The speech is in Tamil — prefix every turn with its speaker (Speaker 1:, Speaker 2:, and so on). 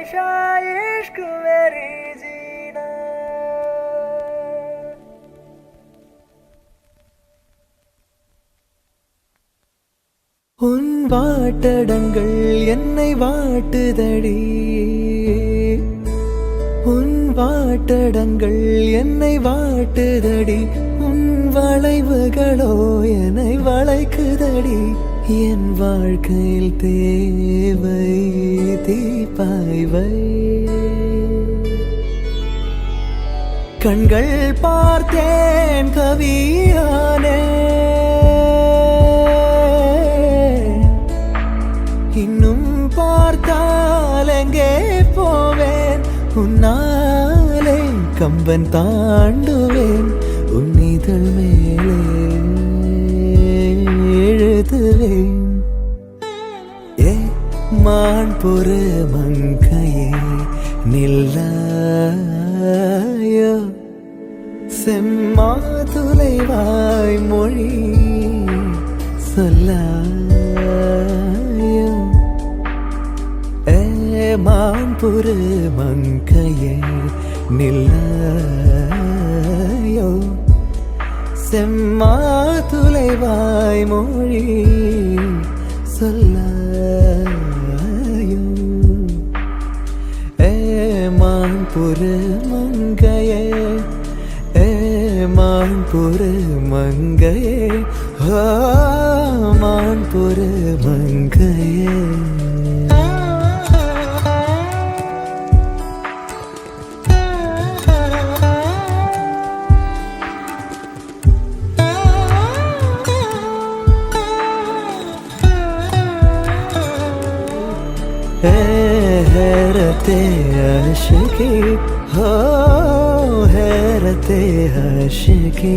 Speaker 1: हमेशा इश्क मेरी जीना உன் வாட்டடங்கள் என்னை வாட்டுதடி உன் வாட்டடங்கள் என்னை வாட்டுதடி உன் வளைவுகளோ என்னை வளைக்குதடி என் வாழ்க்கையில் தேவை தீபாய்வை கண்கள் பார்த்தேன் கவியானே இன்னும் பார்த்தால் எங்கே போவேன் உன்னாலே கம்பன் தாண்டுவேன் உன் இதழ் மேலே எழுதுவேன் ஏ மான் பொறு மங்கையே நில்லாயோ செம்மாதுளைவாய் மொழி சொல்லாயோ ஏ மான் பொறு மங்கையே நில்லாயோ செம்மாதுளைவாய் மொழி சொல்லாயோ ஏ மான் பொறு மங்கையே ஏ மான் பொறு மங்கையே ஆ மான் பொறு மங்கையே हैरते आशिकी हो हैरते आशिकी